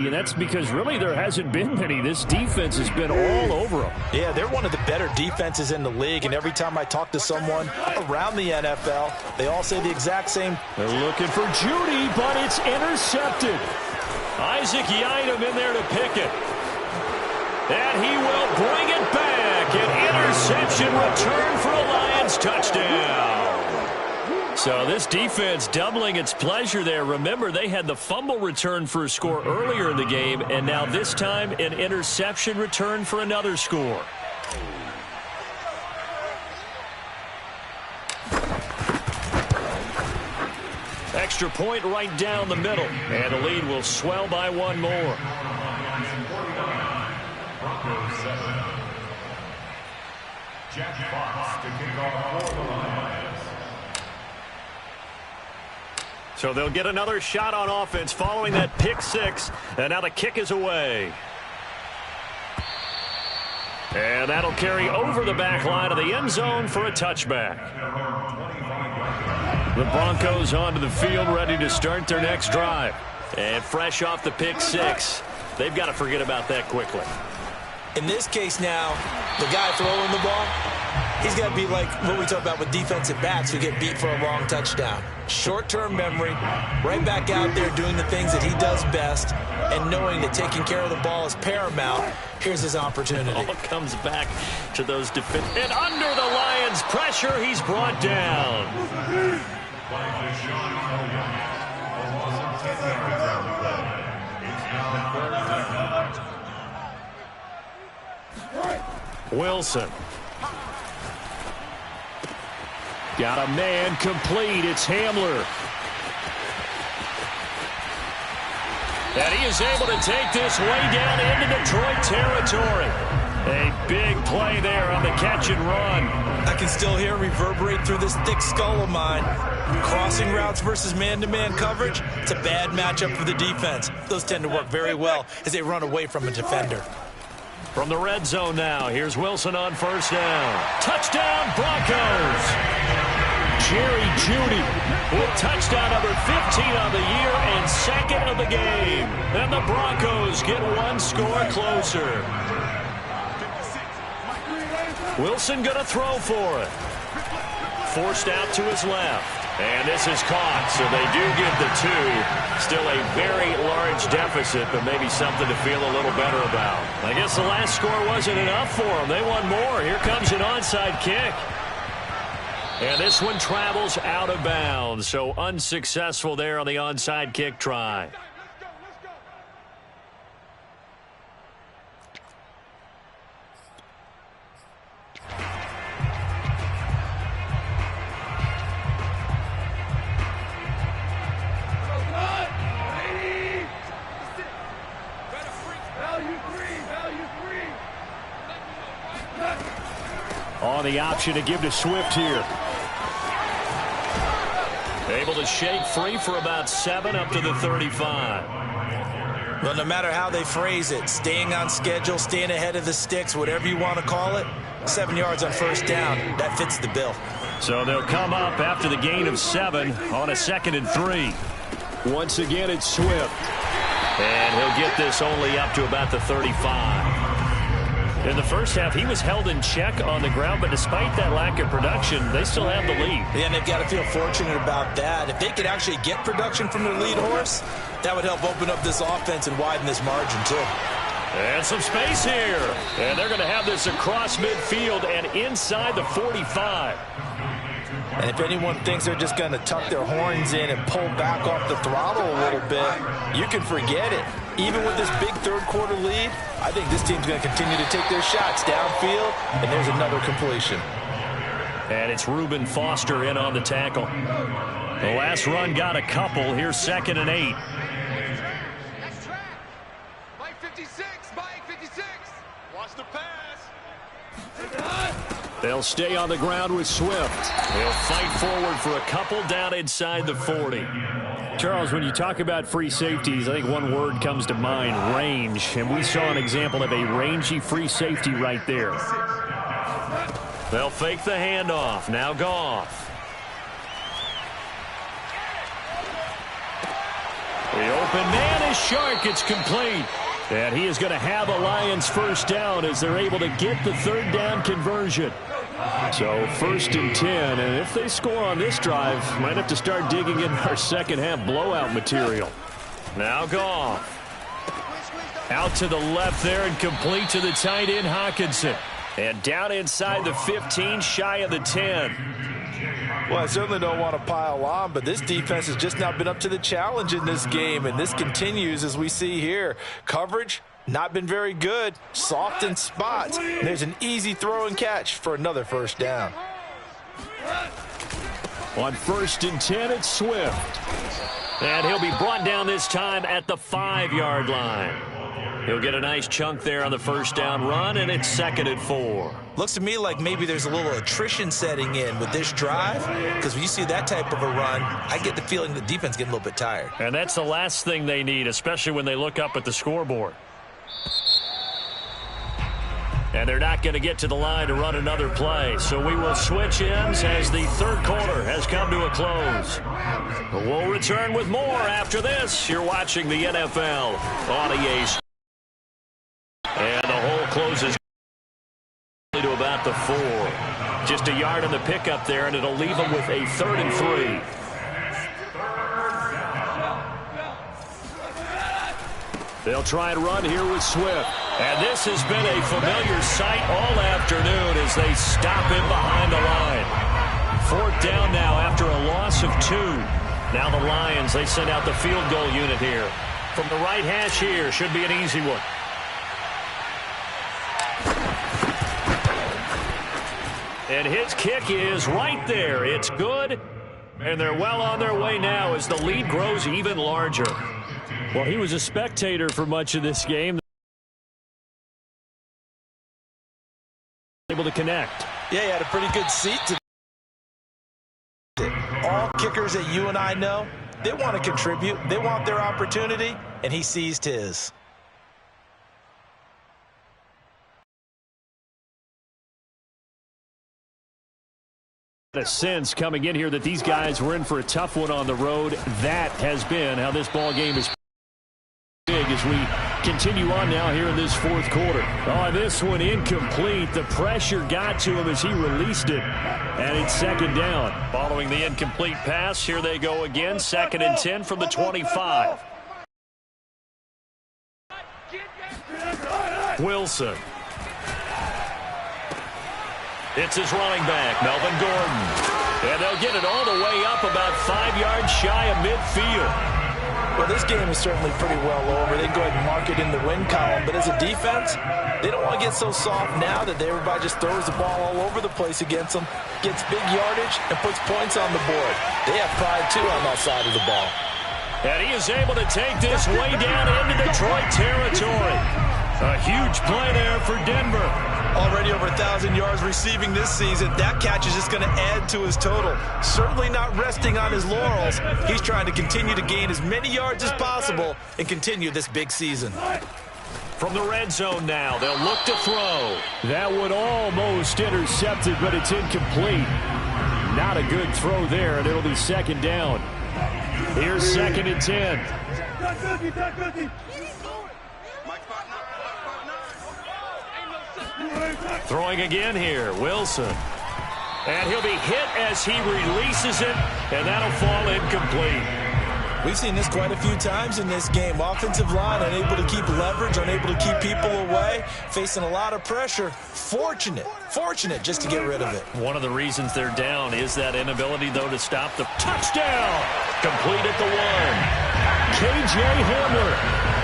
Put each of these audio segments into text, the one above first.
And that's because really there hasn't been many. This defense has been all over them. Yeah, they're one of the better defenses in the league, and every time I talk to someone around the NFL, they all say the exact same. They're looking for Judy, but it's intercepted. Isaac Yiadom in there to pick it. And he will bring it back. An interception return for a Lions touchdown. So this defense doubling its pleasure there. Remember, they had the fumble return for a score earlier in the game, and now this time an interception return for another score. Extra point right down the middle, and the lead will swell by one more. Jack Fox to kick off for the Lions. So they'll get another shot on offense following that pick six. And now the kick is away. And that'll carry over the back line of the end zone for a touchback. The Broncos onto the field ready to start their next drive. And fresh off the pick six, they've got to forget about that quickly. In this case now, the guy throwing the ball, he's got to be like what we talk about with defensive backs who get beat for a long touchdown. Short-term memory, right back out there doing the things that he does best, and knowing that taking care of the ball is paramount. Here's his opportunity. All comes back to those defense. And under the Lions' pressure, he's brought down. Wilson. Got a man complete. It's Hamler. And he is able to take this way down into Detroit territory. A big play there on the catch and run. I can still hear reverberate through this thick skull of mine. Crossing routes versus man-to-man coverage, it's a bad matchup for the defense. Those tend to work very well as they run away from a defender. From the red zone now, here's Wilson on first down. Touchdown, Broncos! Jerry Jeudy with touchdown number 15 on the year and second of the game. And the Broncos get one score closer. Wilson going to throw for it. Forced out to his left. And this is caught, so they do get the two. Still a very large deficit, but maybe something to feel a little better about. I guess the last score wasn't enough for them. They want more. Here comes an onside kick. And this one travels out of bounds, so unsuccessful there on the onside kick try. On the option to give to Swift here. Able to shake free for about 7 up to the 35. Well, no matter how they phrase it, staying on schedule, staying ahead of the sticks, whatever you want to call it, 7 yards on first down, that fits the bill. So they'll come up after the gain of 7 on a 2nd and 3. Once again, it's Swift. And he'll get this only up to about the 35. In the first half, he was held in check on the ground, but despite that lack of production, they still have the lead. Yeah, and they've got to feel fortunate about that. If they could actually get production from their lead horse, that would help open up this offense and widen this margin, too. And some space here. And they're going to have this across midfield and inside the 45. And if anyone thinks they're just going to tuck their horns in and pull back off the throttle a little bit, you can forget it. Even with this big third-quarter lead, I think this team's going to continue to take their shots downfield, and there's another completion. And it's Reuben Foster in on the tackle. The last run got a couple. Here's 2nd and 8. That's track. Mike 56. Mike 56. Watch the pass. They'll stay on the ground with Swift. They'll fight forward for a couple down inside the 40. Charles, when you talk about free safeties, I think one word comes to mind, range. And we saw an example of a rangy free safety right there. They'll fake the handoff. Now Goff. The open man is Shark. It's complete. And he is going to have a Lions first down as they're able to get the third down conversion. So 1st and 10, and if they score on this drive, might have to start digging in our second half blowout material. Now Goff. Out to the left there and complete to the tight end Hockenson. And down inside the 15, shy of the 10. Well, I certainly don't want to pile on, but this defense has just not been up to the challenge in this game, and this continues as we see here. Coverage, not been very good, soft in spots. And there's an easy throw and catch for another first down. On 1st and 10, it's Swift. And he'll be brought down this time at the 5-yard line. He'll get a nice chunk there on the first down run, and it's 2nd and 4. Looks to me like maybe there's a little attrition setting in with this drive, because when you see that type of a run, I get the feeling the defense getting a little bit tired. And that's the last thing they need, especially when they look up at the scoreboard. And they're not going to get to the line to run another play. So we will switch ends as the third quarter has come to a close. We'll return with more after this. You're watching the NFL on EA. And the hole closes to about the 4. Just a yard in the pickup there, and it'll leave them with a 3rd and 3. They'll try and run here with Swift. And this has been a familiar sight all afternoon as they stop him behind the line. 4th down now after a loss of 2. Now the Lions, they send out the field goal unit here. From the right hash here, should be an easy one. And his kick is right there. It's good. And they're well on their way now as the lead grows even larger. Well, he was a spectator for much of this game. Able to connect. Yeah, he had a pretty good seat to it. All kickers that you and I know, they want to contribute. They want their opportunity, and he seized his. A sense coming in here that these guys were in for a tough one on the road. That has been how this ball game is big as we continue on now here in this 4th quarter. Oh, this one incomplete. The pressure got to him as he released it, and it's 2nd down. Following the incomplete pass, here they go again. 2nd and 10 from the 25. Wilson. It's his running back, Melvin Gordon. And they'll get it all the way up about 5 yards shy of midfield. Well, this game is certainly pretty well over. They can go ahead and mark it in the win column. But as a defense, they don't want to get so soft now that everybody just throws the ball all over the place against them, gets big yardage, and puts points on the board. They have pride, too, on that side of the ball. And he is able to take this way down into Detroit territory. A huge play there for Denver. Already over 1,000 yards receiving this season. That catch is just going to add to his total. Certainly not resting on his laurels. He's trying to continue to gain as many yards as possible and continue this big season. From the red zone now, they'll look to throw. That one almost intercepted, but it's incomplete. Not a good throw there, and it'll be 2nd down. Here's 2nd and 10. Throwing again here, Wilson. And he'll be hit as he releases it, and that'll fall incomplete. We've seen this quite a few times in this game. Offensive line unable to keep leverage, unable to keep people away, facing a lot of pressure. Fortunate just to get rid of it. One of the reasons they're down is that inability, though, to stop the touchdown. Complete at the 1. K.J. Hamler,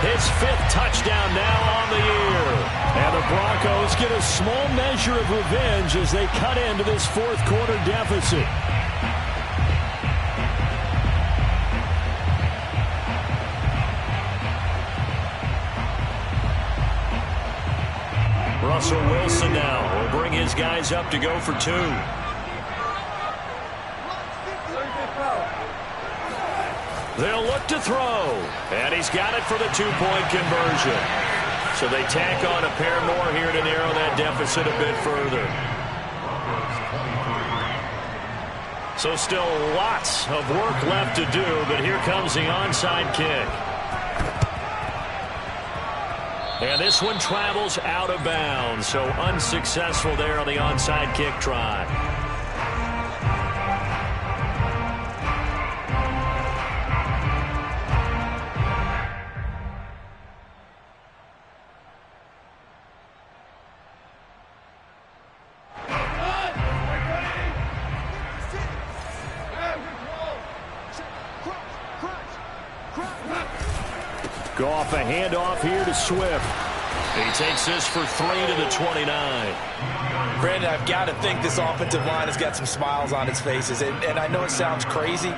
his 5th touchdown now on the year. And the Broncos get a small measure of revenge as they cut into this 4th quarter deficit. Russell Wilson now will bring his guys up to go for 2. They'll look to throw, and he's got it for the 2-point conversion. So they tack on a pair more here to narrow that deficit a bit further. So still lots of work left to do, but here comes the onside kick. And this one travels out of bounds, so unsuccessful there on the onside kick try. Goff a handoff here to Swift. He takes this for 3 to the 29. Brandon, I've got to think this offensive line has got some smiles on its faces. And I know it sounds crazy,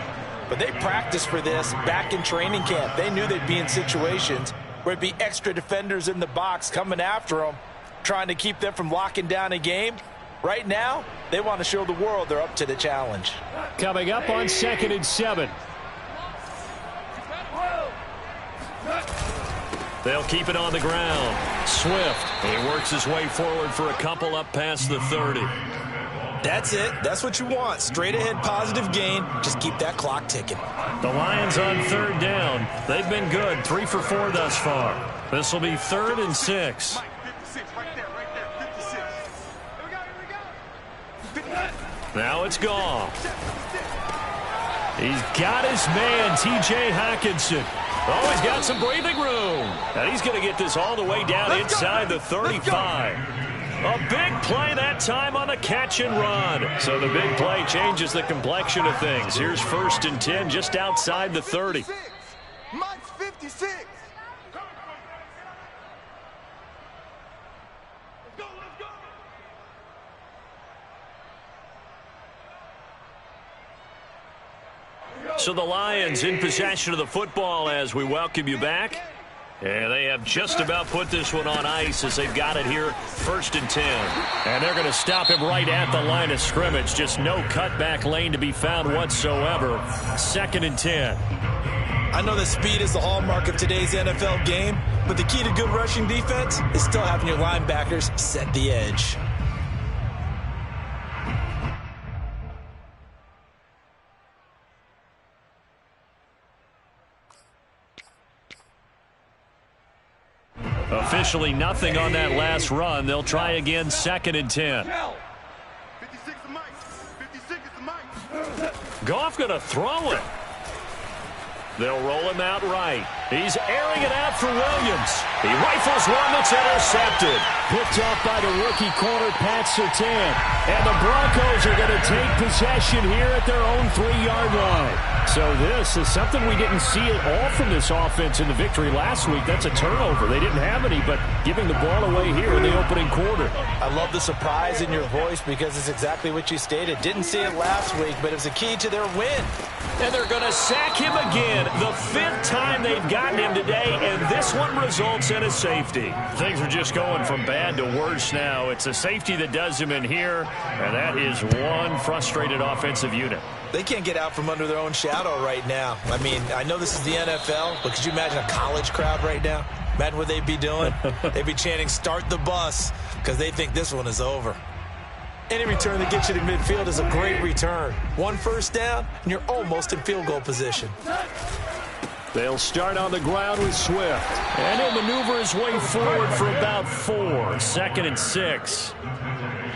but they practiced for this back in training camp. They knew they'd be in situations where it'd be extra defenders in the box coming after them, trying to keep them from locking down a game. Right now, they want to show the world they're up to the challenge. Coming up on 2nd and 7. They'll keep it on the ground. Swift, he works his way forward for a couple up past the 30. That's it. That's what you want. Straight ahead positive gain. Just keep that clock ticking. The Lions on 3rd down. They've been good. 3 for 4 thus far. This will be 3rd and 6. Now it's Goff. He's got his man, T.J. Hockenson. Oh, he's got some breathing room. And he's going to get this all the way down inside the 35. A big play that time on the catch and run. So the big play changes the complexion of things. Here's 1st and 10 just outside the 30. Mike's 56. So the Lions in possession of the football as we welcome you back. And they have just about put this one on ice as they've got it here, 1st and 10. And they're going to stop him right at the line of scrimmage. Just no cutback lane to be found whatsoever. 2nd and 10. I know that speed is the hallmark of today's NFL game, but the key to good rushing defense is still having your linebackers set the edge. Officially nothing on that last run. They'll try again, 2nd and 10. 56 is Mike. 56 is Mike. Goff going to throw it. They'll roll him out right. He's airing it out for Williams. He rifles one that's intercepted. Picked up by the rookie corner, Pat Surtain. And the Broncos are going to take possession here at their own 3-yard line. So this is something we didn't see at all from this offense in the victory last week. That's a turnover. They didn't have any, but giving the ball away here in the opening quarter. I love the surprise in your voice because it's exactly what you stated. Didn't see it last week, but it was a key to their win. And they're going to sack him again. The 5th time they've gotten him today, and this one results in a safety. Things are just going from bad to worse now. It's a safety that does him in here, and that is one frustrated offensive unit. They can't get out from under their own shadow right now. I mean, I know this is the NFL, but could you imagine a college crowd right now? Imagine what they'd be doing. They'd be chanting, "Start the bus," because they think this one is over. Any return that gets you to midfield is a great return. 1 first down, and you're almost in field goal position. They'll start on the ground with Swift. And he'll maneuver his way forward for about 4. 2nd and 6.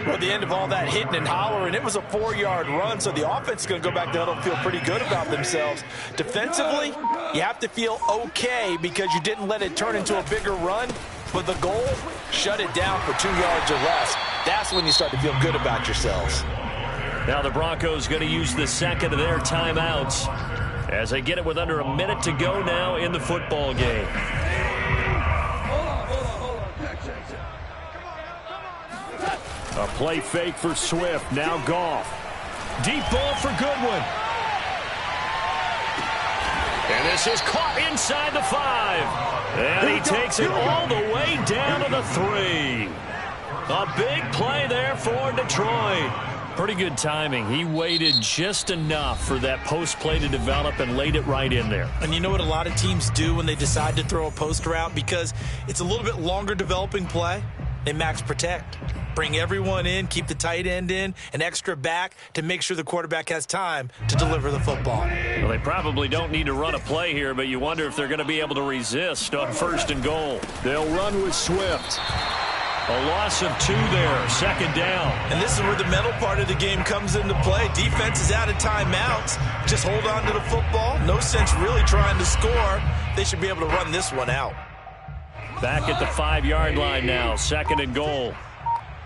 Well, at the end of all that hitting and hollering, it was a 4-yard run, so the offense is going to go back to huddle and feel pretty good about themselves. Defensively, you have to feel okay because you didn't let it turn into a bigger run, but the goal, shut it down for 2 yards or less. That's when you start to feel good about yourselves. Now the Broncos going to use the second of their timeouts as they get it with under a minute to go now in the football game. A play fake for Swift. Now Goff. Deep ball for Goodwin. And this is caught inside the 5. And he takes it all the way down to the 3. A big play there for Detroit. Pretty good timing. He waited just enough for that post play to develop and laid it right in there. And you know what a lot of teams do when they decide to throw a post route? Because it's a little bit longer developing play. They max protect. Bring everyone in, keep the tight end in, an extra back to make sure the quarterback has time to deliver the football. Well, they probably don't need to run a play here, but you wonder if they're going to be able to resist on 1st and goal. They'll run with Swift. A loss of 2 there, 2nd down. And this is where the mental part of the game comes into play. Defense is out of timeouts. Just hold on to the football. No sense really trying to score. They should be able to run this one out. Back at the 5-yard line now, 2nd and goal.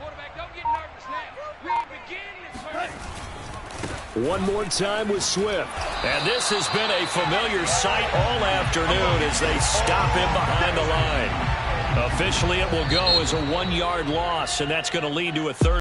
Quarterback, don't get nervous now. We ain't beginning this first. One more time with Swift. And this has been a familiar sight all afternoon as they stop him behind the line. Officially, it will go as a 1-yard loss, and that's going to lead to a 3rd.